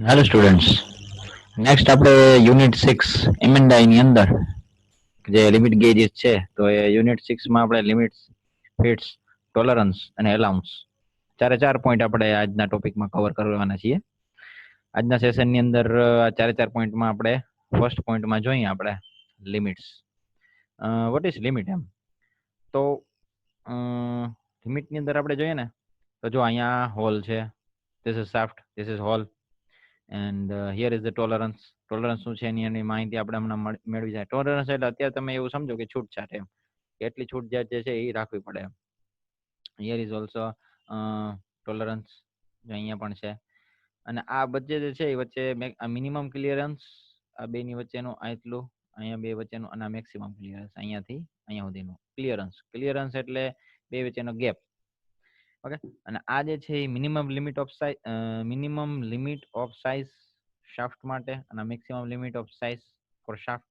Hello students. Next આપણે unit 6 એમેન્ડા ની અંદર જે લિમિટ ગેજીસ છે તો એ યુનિટ 6 માં આપણે લિમિટ્સ, ફિટ્સ, ટોલરન્સ અને એલાઉન્સ ચાર પોઈન્ટ આપણે આજના ટોપિકમાં કવર કરવાના છીએ. આજના સેશનની અંદર ચાર પોઈન્ટમાં આપણે ફર્સ્ટ પોઈન્ટમાં જોઈએ આપણે લિમિટ્સ. વોટ ઇઝ લિમિટ એમ તો લિમિટની અંદર આપણે જોઈએ ને તો જો અહીંયા હોલ છે, this is shaft, this is whole and here is the tolerance. Tolerance શું છે એની માહિતી આપણે હમણાં મેળવી જાય. ટોલરન્સ એટલે અત્યારે તમે એવું સમજો કે છૂટછાટ એમ, એટલી છૂટછાટ જે છે એ રાખવી પડે એમ. હિયર ઇઝ ઓલ્સો ટોલરન્સ, અહીંયા પણ છે. અને આ બધે જે છે એ વચ્ચે મિનિમમ ક્લિયરન્સ, આ બેની વચ્ચેનું આટલું, અહીંયા બે વચ્ચેનું, અને મેક્સિમમ ક્લિયરન્સ અહીંયાથી અહીંયા સુધીનું ક્લિયરન્સ. ક્લિયરન્સ એટલે બે વચ્ચેનો ગેપ. ઓકે, અને આ જે છે એ minimum limit of size shaft માટે અને maximum limit of size for shaft,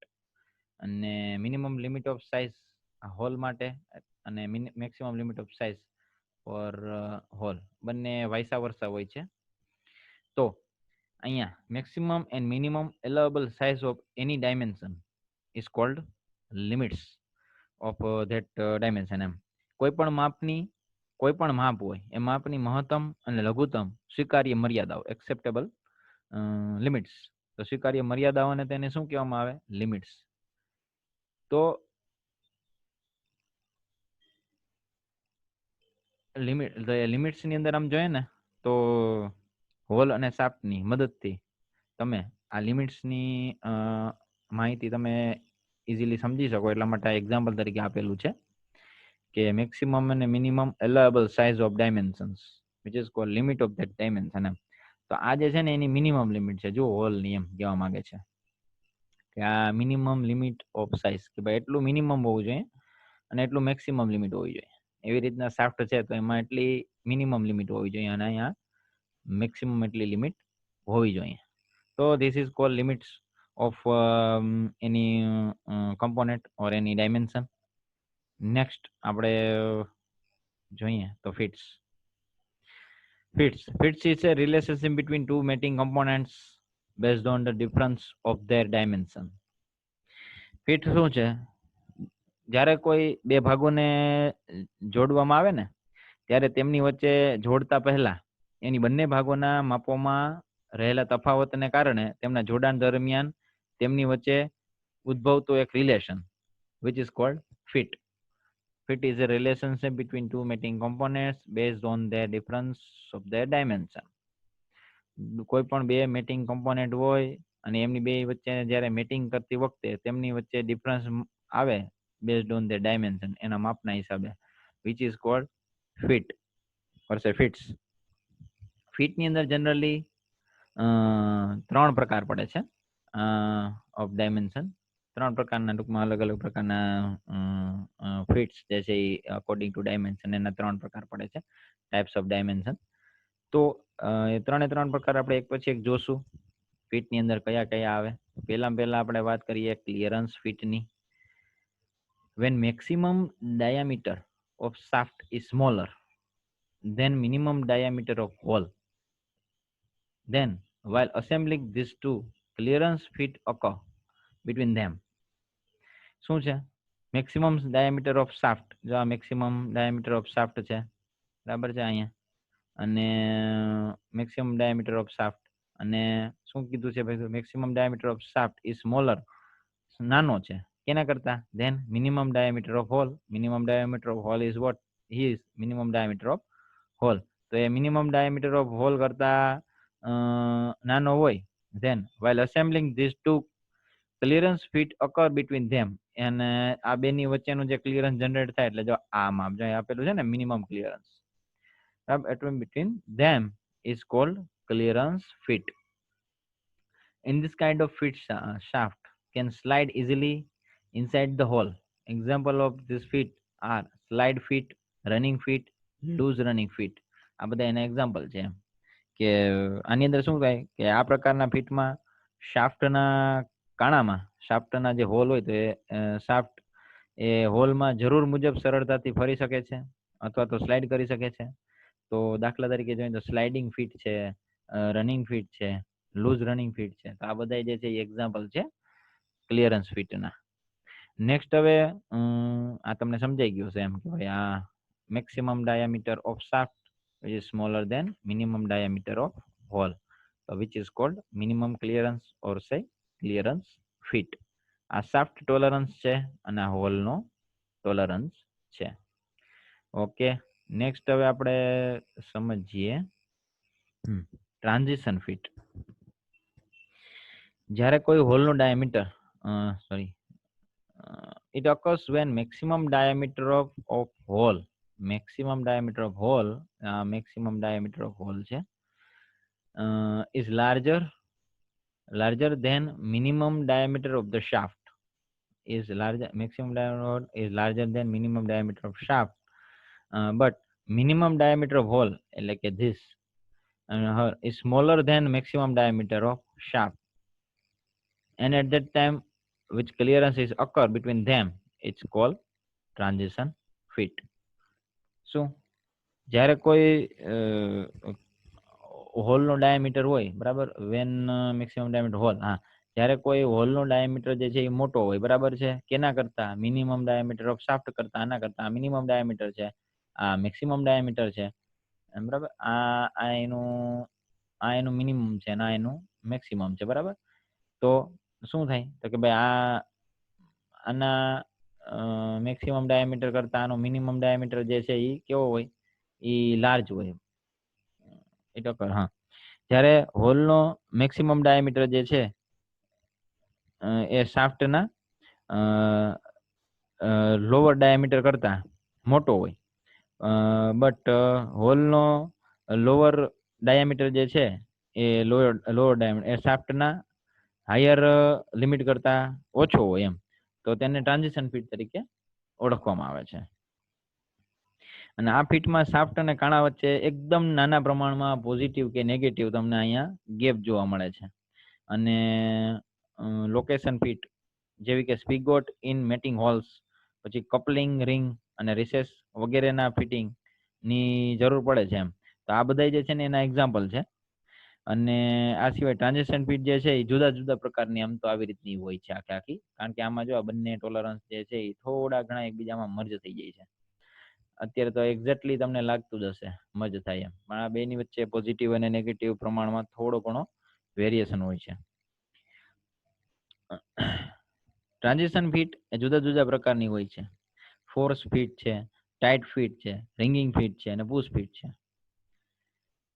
અને minimum limit of size hole માટે અને maximum limit of size for hole, બંને વાઇસા વર્સા હોય છે. તો અહીંયા maximum and minimum allowable size of any dimension is called limits of that dimension એમ. કોઈ પણ માપ હોય એ માપની મહત્તમ અને લઘુત્તમ સ્વીકાર્ય મર્યાદાઓ, એક્સેપ્ટેબલ લિમિટ્સ. તો સ્વીકાર્ય મર્યાદાઓને તેને શું કહેવામાં આવે? લિમિટ્સ. તો લિમિટ્સ ની અંદર આમ જોઈએ ને તો હોલ અને શાફ્ટની મદદથી તમે આ લિમિટ્સની માહિતી તમે ઇઝીલી સમજી શકો એટલા માટે એક્ઝામ્પલ તરીકે આપેલું છે કે મેક્સિમમ અને minimum allowable size of dimensions which is called limit of that dimension એમ. તો આ જે છે ને એની મિનિમમ લિમિટ છે. જો હોલની એમ કહેવા માંગે છે કે આ મિનિમમ લિમિટ ઓફ સાઇઝ, કે ભાઈ એટલું મિનિમમ હોવું જોઈએ અને એટલું મેક્સિમમ લિમિટ હોવી જોઈએ. એવી રીતના શાફ્ટ છે તો એમાં એટલી મિનિમમ લિમિટ હોવી જોઈએ અને અહીંયા મેક્સિમમ એટલી લિમિટ હોવી જોઈએ. તો this is called limits of any component or any dimension. Next આપણે જોઈએ તો fits. Fits is a relationship between two mating components based on the difference of their dimension. Fit શું છે? જ્યારે કોઈ બે ભાગોને જોડવામાં આવે ને ત્યારે તેમની વચ્ચે જોડતા પહેલા એની બંને ભાગોના માપોમાં રહેલા તફાવતને કારણે તેમના જોડાણ દરમિયાન તેમની વચ્ચે ઉદ્ભવતું એક relation which is called fit. Fit is a relationship between two mating components based on their difference of their dimension. કોઈ પણ બે મેટિંગ કમ્પોનેન્ટ હોય અને એમની બે વચ્ચે જ્યારે મેટિંગ કરતી વખતે તેમની વચ્ચે ડિફરન્સ આવે બેઝડ ઓન ધ ડાયમેન્શન, એના માપના હિસાબે, which is called fit or say fits. Fit ની અંદર જનરલી ત્રણ પ્રકાર પડે છે ઓફ ડાયમેન્શન. ત્રણ પ્રકારના, ટૂંકમાં અલગ અલગ પ્રકારના ફિટ્સ જે છે એ અકોર્ડિંગ ટુ ડાયમેન્શન એના ત્રણ પ્રકાર પડે છે, ટાઈપ્સ ઓફ ડાયમેન્શન. તો એ ત્રણ પ્રકાર આપણે એક પછી એક જોશું ફિટની અંદર કયા કયા આવે. પહેલા આપણે વાત કરીએ clearance ફિટની. when maximum diameter of shaft is smaller than minimum diameter of hole, then while assembling these two, clearance fit occur between them. શું છે? Maximum diameter of shaft. જો આ મેક્સિમમ ડાયામીટર ઓફ શાફ્ટ છે, બરાબર છે અહીંયા, અને maximum diameter of shaft, અને શું કીધું છે ભાઈ? Maximum diameter of shaft is smaller, નાનો છે કેના કરતા? Then minimum diameter of hole. Minimum diameter of hole is what? Is minimum diameter of hole. તો એ મિનિમમ ડાયામીટર ઓફ હોલ કરતા નાનો હોય. Then while assembling these two, clearance fit occur between them. અને આ બેની વચ્ચેનું જે ક્લિયરન્સ જનરેટ થાય, એટલે જો આ માપ જો આપેલું છે ને minimum clearance, between them is called clearance fit. In this kind of fit, shaft can slide easily inside the hole. Example of this fit are slide fit, running fit, loose running fit. આ બધા એના example છે કે આની અંદર શું થાય કે આ પ્રકારના ફિટમાં શાફ્ટના કાણામાં, શાફ્ટના જે હોલ હોય તો એ શાફ્ટ એ હોલમાં જરૂર મુજબ સરળતાથી ફરી શકે છે અથવા તો સ્લાઇડ કરી શકે છે. તો દાખલા તરીકે જોઈએ તો સ્લાઇડિંગ ફિટ છે, રનિંગ ફિટ છે, લૂઝ રનિંગ ફીટ છે. તો આ બધા જે છે એ એક્ઝામ્પલ છે ક્લિયરન્સ ફીટના. નેક્સ્ટ હવે આ તમને સમજાઈ ગયું છે એમ કે ભાઈ આ maximum diameter of shaft which is smaller than minimum diameter of hole, so which is called minimum clearance or say clearance fit. આ શાફ્ટ ટોલરન્સ છે અને આ હોલ નો ટોલરન્સ છે. ઓકે, નેક્સ્ટ હવે આપણે સમજીએ ટ્રાન્ઝિશન ફીટ. જ્યારે કોઈ હોલનો diameter it occurs when maximum diameter of hole maximum diameter of hole છે is larger than minimum diameter of the shaft maximum diameter is larger than minimum diameter of shaft, but minimum diameter of hole like this is smaller than maximum diameter of shaft, and at that time which clearance is occur between them, it's called transition fit. શું જ્યારે કોઈ હોલનો diameter હોય બરાબર, van maximum diameter hall, હા જ્યારે કોઈ હોલનો diameter જે છે એ મોટો હોય બરાબર છે કેના કરતા, મિનિમમ ડાયામીટર ઓફ શાફ્ટ કરતા, આના કરતા આ મિનિમમ ડાયામીટર છે, આ મેક્સિમમ ડાયામીટર છે બરાબર, આ એનું મિનિમમ છે અને આ એનું મેક્સિમમ છે બરાબર. તો શું થાય તો કે ભાઈ આના મેક્સિમમ ડાયામીટર કરતા આનો મિનિમમ ડાયામીટર જે છે એ કેવો હોય, એ લાર્જ હોય. હા, જ્યારે હોલનો મેક્સિમમ ડાયામીટર જે છે એ શાફ્ટના લોઅર ડાયામીટર કરતા મોટો હોય, બટ હોલનો લોઅર ડાયામીટર જે છે એ લોઅર ડાયામીટર એ શાફ્ટના હાયર લિમિટ કરતા ઓછો હોય એમ, તો તેને ટ્રાન્ઝિશન ફીટ તરીકે ઓળખવામાં આવે છે. અને આ ફીટમાં શાફ્ટ અને કાણા વચ્ચે એકદમ નાના પ્રમાણમાં પોઝિટિવ કે નેગેટિવ તમને અહીંયા ગેપ જોવા મળે છે. અને લોકેશન ફીટ જેવી કે સ્પીગોટ ઇન મેટિંગ હોલ્સ, પછી કપલિંગ રિંગ અને રિસેસ વગેરેના ફિટિંગ ની જરૂર પડે છે એમ. તો આ બધા જે છે ને એના એક્ઝામ્પલ છે. અને આ સિવાય ટ્રાન્ઝિશન ફીટ જે છે એ જુદા જુદા પ્રકારની આમ તો આવી રીતની હોય છે આખી, કારણ કે આમાં જો આ બંને ટોલરન્સ જે છે એ થોડા ઘણા એકબીજામાં મર્જ થઈ જાય છે. અત્યારે તો એક્ઝેક્ટલી તમને લાગતું જ હશે મર્જ થાય એમ, પણ આ બેની વચ્ચે પોઝિટિવ અને નેગેટિવ પ્રમાણમાં થોડો ઘણો વેરિએશન હોય છે. ટ્રાન્ઝિશન ફીટ એ જુદા જુદા પ્રકારની હોય છે. ફોર્સ ફીટ છે, ટાઈટ ફીટ છે, રિંગિંગ ફીટ છે અને પુશ ફીટ છે.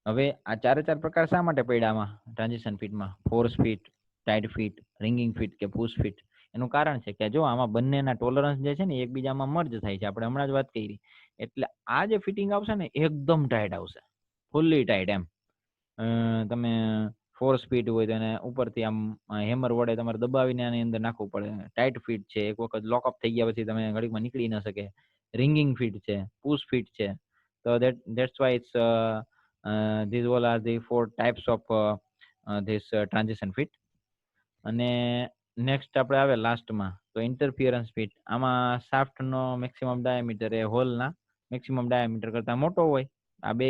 હવે આ ચારે ચાર પ્રકાર શા માટે પડ્યા આમાં ટ્રાન્ઝિશન ફીટમાં, force fit, tight fit, ringing fit કે પુશ ફીટ? એનું કારણ છે કે જો આમાં બંનેના ટોલરન્સ જે છે ને એકબીજામાં મર્જ થાય છે, આપણે હમણાં જ વાત કરી. એટલે આ જે ફિટિંગ આવશે ને એકદમ ટાઈટ આવશે, ફૂલ્લી ટાઈટ એમ. તમે ફોર્સ ફીટ હોય તો એને ઉપરથી આમ હેમર વડે તમારે દબાવીને આની અંદર નાખવું પડે. ટાઈટ ફીટ છે, એક વખત લોકઅપ થઈ ગયા પછી તમે ઘડીકમાં નીકળી ન શકે. રિંગિંગ ફીટ છે, પુશ ફીટ છે. તો that's why it's these all are the four types of this transition fit. અને નેક્સ્ટ આપણે આવે લાસ્ટમાં તો ઇન્ટરફિયરન્સ ફીટ. આમાં શાફ્ટનો મેક્સિમમ ડાયામીટર એ હોલના મેક્સિમમ ડાયામીટર કરતા મોટો હોય. આ બે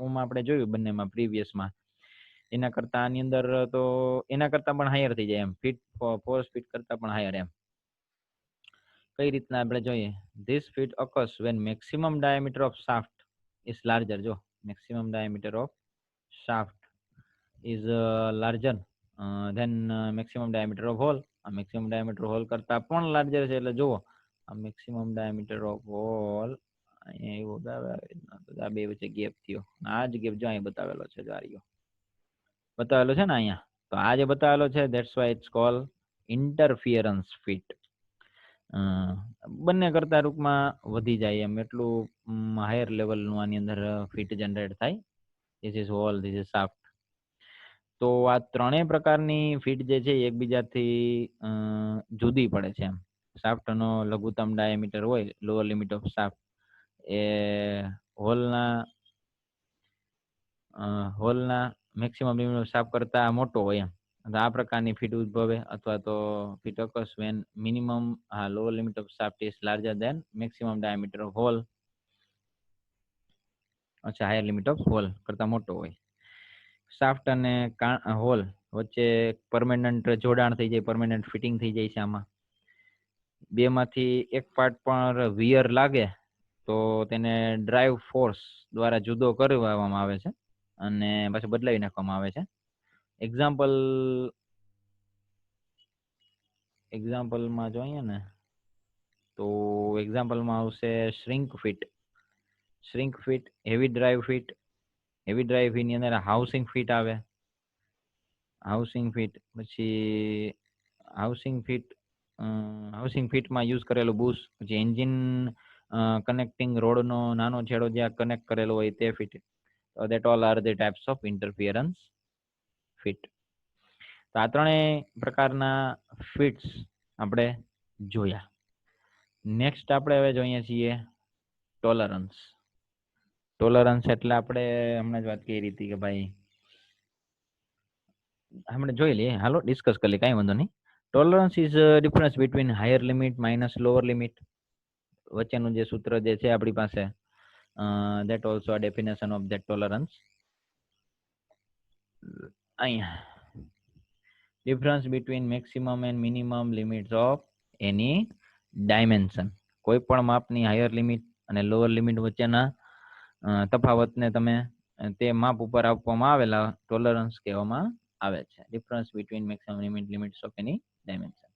ઓમાં આપણે જોયું બંનેમાં પ્રીવિયસમાં, એના કરતા આની અંદર તો એના કરતા પણ હાયર થઈ જાય એમ, ફીટ ફોર્સ ફીટ કરતા પણ હાયર એમ. કઈ રીતના આપણે જોઈએ, this fit occurs when maximum diameter of shaft is larger. જો maximum diameter of shaft is larger than maximum diameter of hole. આ maximum diameter hole કરતા પણ લાર્જર છે. એટલે જુઓ આ maximum diameter of hole અહીંયા એવું બતાવે, આ બે વચ્ચે ગેપ થયો, આ જ ગેપ જો અહીં બતાવેલો છે, બતાવેલો છે ને અહીંયા, તો આ જે બતાવેલો છે that's why it's called interference fit. બંને કરતા રૂપમાં વધી જાય એમ, એટલું હાયર લેવલનું આની અંદર ફીટ જનરેટ થાય. This is hole, this is shaft. તો આ ત્રણેય પ્રકારની ફીટ જે છે એકબીજાથી જુદી પડે છે એમ. શાફ્ટનો લઘુત્તમ ડાયામીટર હોય, લોઅર લિમિટ ઓફ શાફ્ટ, એ હોલના મેક્સિમમ લિમિટ ઓફ શાફ્ટ કરતા મોટો હોય એમ. આ પ્રકારની ફીટ ઉદ્ભવે, અથવા તો fit occurs when minimum lower limit of shaft is larger than maximum diameter of hole. અચ્છા, હાયર લિમિટ ઓફ હોલ કરતા મોટો હોય. શાફ્ટ અને હોલ વચ્ચે પરમેનન્ટ જોડાણ થઈ જાય, પરમેનન્ટ ફિટિંગ થઈ જાય છે. આમાં બે માંથી એક પાર્ટ પર વિયર લાગે તો તેને ડ્રાઈવ ફોર્સ દ્વારા જુદો કરવામાં આવે છે અને પછી બદલાવી નાખવામાં આવે છે. એક્ઝામ્પલમાં જોઈએ ને તો એક્ઝામ્પલમાં આવશે shrink fit, heavy drive fit. Heavy drive ની અંદર હાઉસિંગ ફિટ આવે. પછી હાઉસિંગ ફિટમાં યુઝ કરેલું બુશ, પછી એન્જિન કનેક્ટિંગ રોડનો નાનો છેડો જ્યાં કનેક્ટ કરેલો હોય તે ફિટ. that all are the types of interference fit. તો આ ત્રણેય પ્રકારના ફિટ્સ આપણે જોયા. નેક્સ્ટ આપણે હવે જોઈએ છીએ ટોલરન્સ. ટોલરન્સ એટલે આપણે હમણાં જ વાત કરી હતી કે ભાઈ આપણે જોઈ લઈએ, હાલો ડિસ્કસ કરી લઈએ, કાંઈ વાંધો નહીં. Tolerance is difference between higher limit minus lower limit વચ્ચેનું જે સૂત્ર જે છે આપણી પાસે, that also a definition of that tolerance. અહીંયા difference between maximum and minimum limits of any dimension. કોઈ પણ માપની હાયર લિમિટ અને લોઅર લિમિટ વચ્ચેના તફાવતને તમે તે માપ ઉપર આપવામાં આવેલા ટોલરન્સ કહેવામાં આવે છે. Difference between maximum limits of any dimension.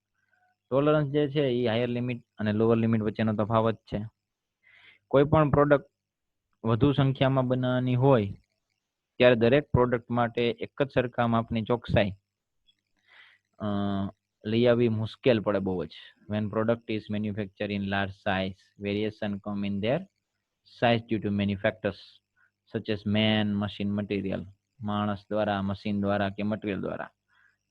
Tolerance જે છે એ હાયર લિમિટ અને લોઅર લિમિટ વચ્ચેનો તફાવત છે. કોઈ પણ પ્રોડક્ટ વધુ સંખ્યામાં બનાવવાની હોય ત્યારે દરેક પ્રોડક્ટ માટે એક જ સરખા માપની ચોકસાઈ લઈ આવવી મુશ્કેલ પડે બહુ જ. when product is manufactured in large size, variation come in their size due to many factors such as man, machine, material. માણસ દ્વારા, મશીન દ્વારા કે મટીરિયલ દ્વારા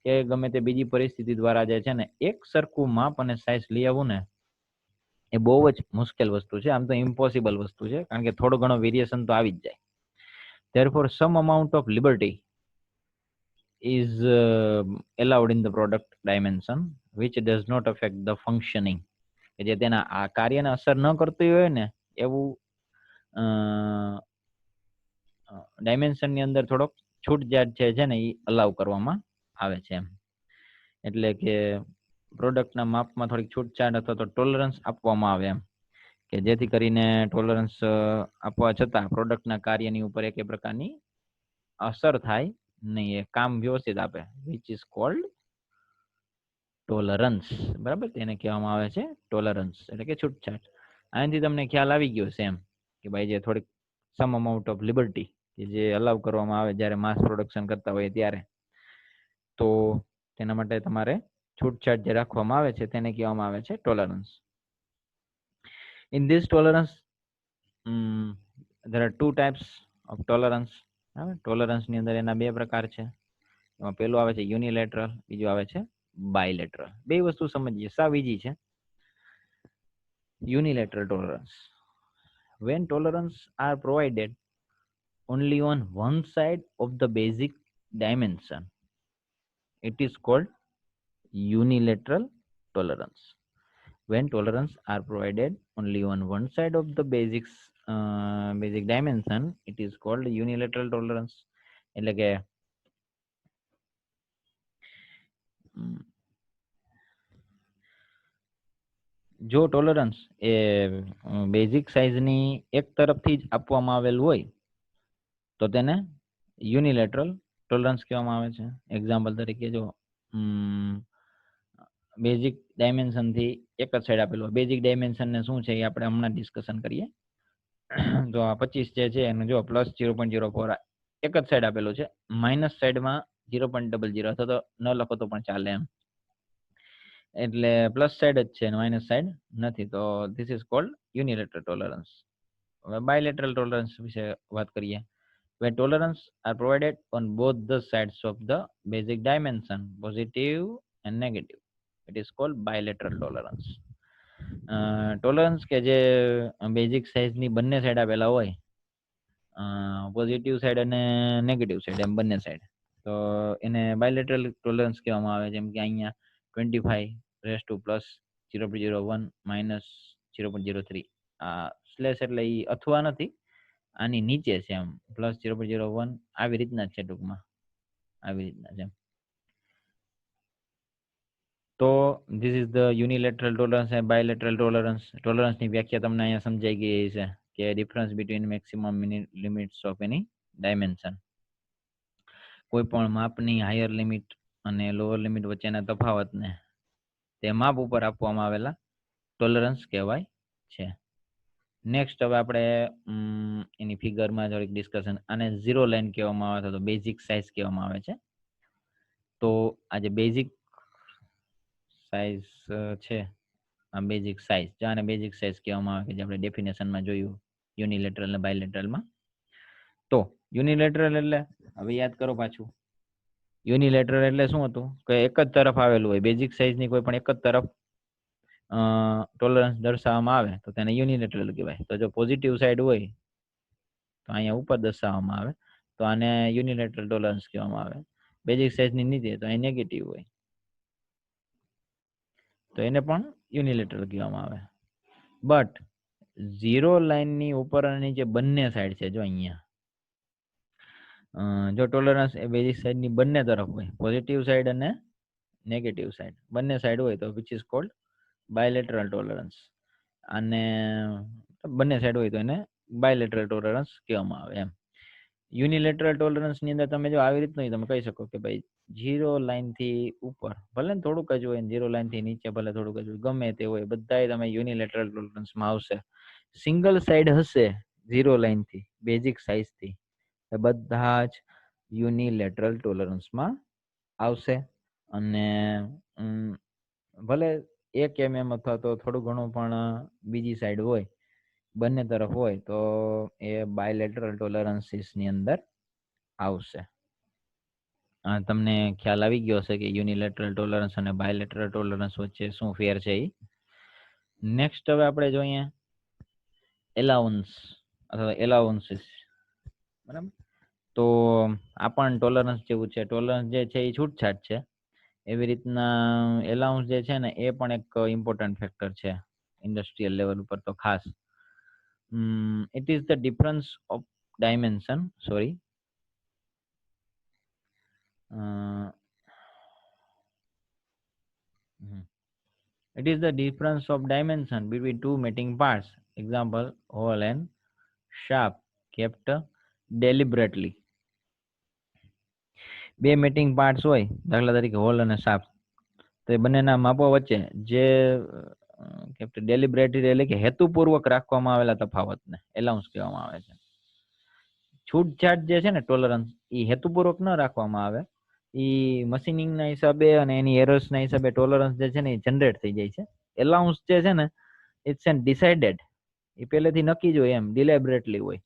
કે ગમે તે બીજી પરિસ્થિતિ દ્વારા જે છે ને એક સરખું માપ અને સાઇઝ લઈ આવવું ને એ બહુ જ મુશ્કેલ વસ્તુ છે. આમ તો ઇમ્પોસિબલ વસ્તુ છે, કારણ કે થોડો ઘણો વેરિએશન તો આવી જ જાય. therefore some amount of liberty is allowed in the product dimension which does not affect the functioning. કે જે તેના આ કાર્યને અસર ન કરતી હોય ને એવું ડાયમેન્શન ની અંદર થોડોક છૂટછાટ છે ને એ અલાઉ કરવામાં આવે છે. એટલે કે પ્રોડક્ટના માપમાં થોડીક છૂટછાટ અથવા તો ટોલરન્સ આપવામાં આવે એમ, કે જેથી કરીને ટોલરન્સ આપવા છતાં પ્રોડક્ટના કાર્યની ઉપર એક પ્રકારની અસર થાય નહીં, એ કામ વ્યવસ્થિત આપે, વિચ ઇઝ કોલ્ડ ટોલરન્સ. બરાબર, તેને કહેવામાં આવે છે ટોલરન્સ, એટલે કે છૂટછાટ. આનાથી તમને ખ્યાલ આવી ગયો છે એમ કે ભાઈ જે થોડીક સમ અમાઉન્ટ ઓફ લિબર્ટી કે જે અલાઉ કરવામાં આવે જ્યારે માસ પ્રોડક્શન કરતા હોય ત્યારે, તો તેના માટે તમારે છૂટછાટ જે રાખવામાં આવે છે તેને કહેવામાં આવે છે tolerance. In this tolerance, there are two types of tolerance. Tolerance ની અંદર એના બે પ્રકાર છે. એમાં પેલું આવે છે યુનિલેટરલ, બીજું આવે છે બાયલેટરલ. બે વસ્તુ સમજીએ, સાવ ઈઝી છે. Unilateral tolerance. When tolerance are provided only on one side of the basic dimension, it is called unilateral tolerance. When tolerance are provided only on one side of the basic dimension, it is called unilateral tolerance. એટલે કે જો tolerance એ basic સાઇઝની એક તરફથી જ આપવામાં આવેલ હોય તો તેને યુનિલેટરલ ટોલરન્સ કહેવામાં આવે છે. એક્ઝામ્પલ તરીકે જો બેઝિક ડાયમેન્શનથી એક જ સાઈડ આપેલું હોય, બેઝિક ડાયમેન્શનને શું છે એ આપણે હમણાં ડિસ્કશન કરીએ. જો આ 25 જે છે એને જો પ્લસ 0.04 એક જ સાઈડ આપેલું છે, માઇનસ સાઈડમાં 0.00 અથવા તો ન લખો તો પણ ચાલે એમ, એટલે પ્લસ સાઈડ જ છે અને માઇનસ સાઈડ નથી, તો this is called unilateral tolerance. હવે બાયલેટરલ ટોલરન્સ વિશે વાત કરીએ. When tolerance are provided on both the sides of the basic dimension, positive and negative, it is called bilateral tolerance. Tolerance કે જે બેઝિક સાઇઝની બંને side આપેલા હોય, પોઝિટિવ સાઈડ અને નેગેટિવ સાઈડ એમ બંને સાઈડ, તો એને બાયલેટરલ ટોલરન્સ કહેવામાં આવે. જેમ કે અહીંયા 25 પ્લસ 0.01 માઇનસ 0.03, આ સ્લેશ એટલે એ અથવા નથી, આની નીચે છે એમ, પ્લસ 0.01 આવી રીતના જ છે ટૂંકમાં. આવી રીતના છે. તો this is the unilateral tolerance and bilateral tolerance. ટોલરન્સની વ્યાખ્યા તમને અહીંયા સમજાઈ ગઈ છે કે difference between maximum limits of any dimension. કોઈ પણ માપની હાયર લિમિટ અને લોઅર લિમિટ વચ્ચેના તફાવતને તે માપ ઉપર આપવામાં આવેલા ટોલરન્સ કહેવાય છે. નેક્સ્ટ હવે આપણે એની ફિગરમાં થોડીક ડિસ્કશન. આને ઝીરો લાઈન કહેવામાં આવે તો બેઝિક સાઇઝ કહેવામાં આવે છે. તો આ જે બેઝિક સાઇઝ છે, આ બેઝિક સાઇઝ, આને બેઝિક સાઇઝ કહેવામાં આવે કે જે આપણે ડેફિનેશનમાં જોયું યુનિલેટરલ અને બાયલેટરલમાં. તો યુનિલેટરલ એટલે હવે યાદ કરો પાછું. યુનિલેટરલ એટલે શું હતું કે એક જ તરફ આવેલું હોય, બેઝિક સાઇઝની કોઈ પણ એક જ તરફ ટોલરન્સ દર્શાવવામાં આવે તો તેને યુનિલેટરલ કહેવાય. તો જો પોઝિટિવ સાઈડ હોય તો અહીંયા ઉપર દર્શાવવામાં આવે તો આને યુનિલેટરલ ટોલરન્સ કહેવામાં આવે. બેઝિક સાઇઝની નીચે તો અહીં નેગેટિવ હોય તો એને પણ યુનિલેટરલ કહેવામાં આવે. બટ ઝીરો લાઇનની ઉપર અને નીચે બંને સાઈડ છે, જો અહીંયા જો ટોલરન્સ એ બેઝિક સાઈડની બંને તરફ હોય, પોઝિટિવ સાઈડ અને નેગેટિવ સાઈડ બંને સાઈડ હોય તો which is cold bilateral tolerance. અને બંને સાઈડ હોય તો એને બાયલેટરલ ટોલરન્સ કહેવામાં આવે એમ. યુનિલેટરલ ટોલરન્સ ની અંદર તમે જો આવી રીતનું તમે કહી શકો કે ભાઈ ઝીરો લાઈન થી ઉપર ભલે ને થોડુંક જ હોય, ઝીરો લાઈન થી નીચે ભલે થોડુંક જ હોય, ગમે તે હોય, બધા તમે યુનિલેટરલ ટોલરન્સમાં આવશે. સિંગલ સાઈડ હશે ઝીરો લાઈન થી બેઝિક સાઇઝ થી, બધા જ યુનિલેટરલ ટોલરન્સમાં આવશે. અને ભલે 1 mm અથવા તો થોડું ઘણું પણ બીજી સાઈડ હોય, બંને તરફ હોય તો એ બાયલેટરલ ટોલરન્સીસ ની અંદર આવશે. તમને ખ્યાલ આવી ગયો હશે કે યુનિલેટરલ ટોલરન્સ અને બાયલેટરલ ટોલરન્સ વચ્ચે શું ફેર છે. નેક્સ્ટ હવે આપણે જોઈએ એલાઉન્સ અથવા એલાઉન્સીસ. બરાબર, તો આ પણ ટોલરન્સ જેવું છે. ટોલરન્સ જે છે એ છૂટછાટ છે. એવી રીતના એલાઉન્સ જે છે ને એ પણ એક ઇમ્પોર્ટન્ટ ફેક્ટર છે ઇન્ડસ્ટ્રીયલ લેવલ ઉપર. તો ખાસ it is the difference of dimension, sorry, it is the difference of dimension between two meeting parts, example hole and shaft kept deliberately. બે મેટિંગ પાર્ટ્સ હોય, દાખલા તરીકે હોલ અને શાફ્ટ, તો એ બંનેના માપો વચ્ચે જે ડેલિબરેટલી એટલે કે હેતુપૂર્વક રાખવામાં આવેલા તફાવતને એલાઉન્સ કહેવામાં આવે છે. છૂટછાટ જે છે ને ટોલરન્સ, એ હેતુપૂર્વક ન રાખવામાં આવે, એ મશીનિંગના હિસાબે અને એની એરર્સના હિસાબે ટોલરન્સ જે છે ને એ જનરેટ થઈ જાય છે. એલાઉન્સ જે છે ને ઇટ્સ એન ડિસાઇડેડ, એ પહેલેથી નક્કી જ હોય, એમ ડિલેબરેટલી હોય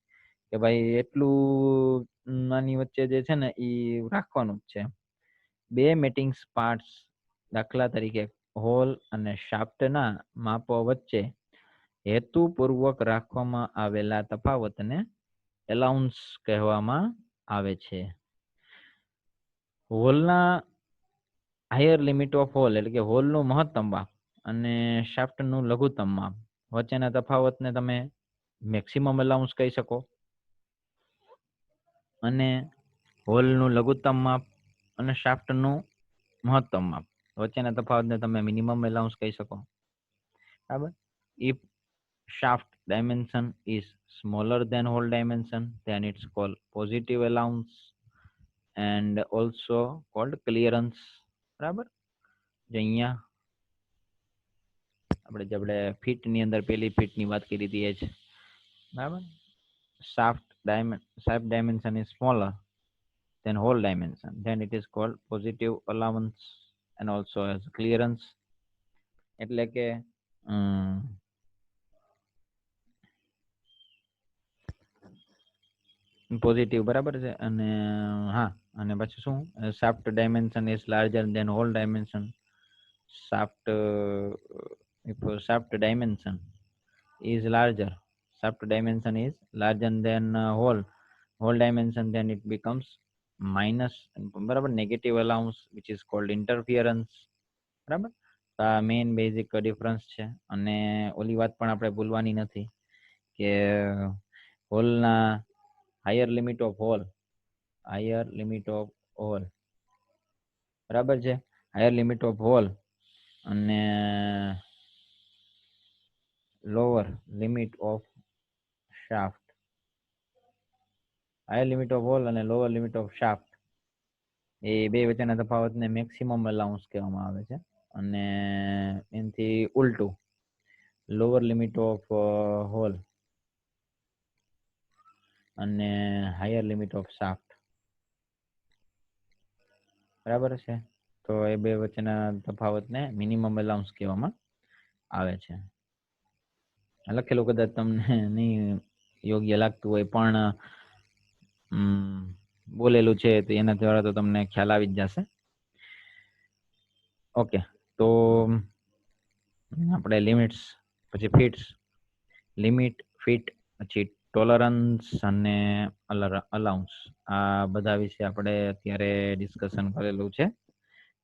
કે ભાઈ એટલું આની વચ્ચે જે છે ને એ રાખવાનું જ છે. બે મેટિંગ પાર્ટ્સ દાખલા તરીકે હોલ અને શાફ્ટના માપો વચ્ચે હેતુપૂર્વક રાખવામાં આવેલા તફાવતને એલાઉન્સ કહેવામાં આવે છે. હોલના હાયર લિમિટ ઓફ હોલ એટલે કે હોલનું મહત્તમ માપ અને શાફ્ટનું લઘુત્તમ માપ વચ્ચેના તફાવતને તમે મેક્સિમમ એલાઉન્સ કહી શકો, અને હોલનું લઘુત્તમ માપ અને શાફ્ટનું મહત્તમ માપ વચ્ચેના તફાવતને તમે મિનિમમ એલાઉન્સ કહી શકો. બરાબર. If shaft dimension is smaller than hole dimension, then it's called positive allowance and also called clearance. બરાબર. જે અહીંયા આપણે ફીટ ની અંદર પેલી ફીટ ની વાત કરી હતી એ જ. બરાબર. shaft dimension is smaller than hole dimension, then it is called positive allowance and also as clearance. એટલે કે પોઝિટિવ, બરાબર છે. અને હા, અને પછી શું, shaft dimension is larger than hole dimension. Shaft dimension is larger, shaft dimension is larger than whole dimension, then it becomes minus, બરાબર, negative allowance which is called interference. બરાબર. આ મેઇન બેઝિક ડિફરન્સ છે. અને ઓલી વાત પણ આપણે ભૂલવાની નથી કે હોલના higher limit of hole બરાબર છે. હાયર લિમિટ ઓફ હોલ અને lower limit of shaft. Higher limit of hole અને લોઅર લિમિટ ઓફ શાફ્ટ એ બે વચ્ચેના તફાવતને મેક્સિમમ અલાઉન્સ કહેવામાં આવે છે. અને એનાથી ઉલટું લોઅર લિમિટ ઓફ હોલ અને હાયર લિમિટ ઓફ શાફ્ટ. બરાબર છે. તો એ બે વચ્ચેના તફાવતને મિનિમમ અલાઉન્સ કહેવામાં આવે છે. લખેલું કદાચ તમને નહીં યોગ્ય લાગતું હોય પણ બોલેલું છે તો એના દ્વારા તો તમને ખ્યાલ આવી જ જશે. ઓકે, તો આપણે લિમિટ્સ, પછી ફિટ્સ, લિમિટ, ફિટ, પછી ટોલરન્સ અને અલાઉન્સ, આ બધા વિશે આપણે અત્યારે ડિસ્કશન કરેલું છે.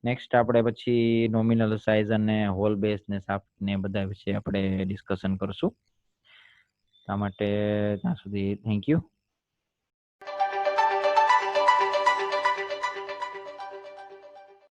નેક્સ્ટ આપણે પછી નોમિનલ સાઇઝ અને હોલ બેઝ ને શાફ્ટ ને બધા વિશે આપણે ડિસ્કશન કરશું. આ માટે ત્યાં સુધી થેન્ક યુ.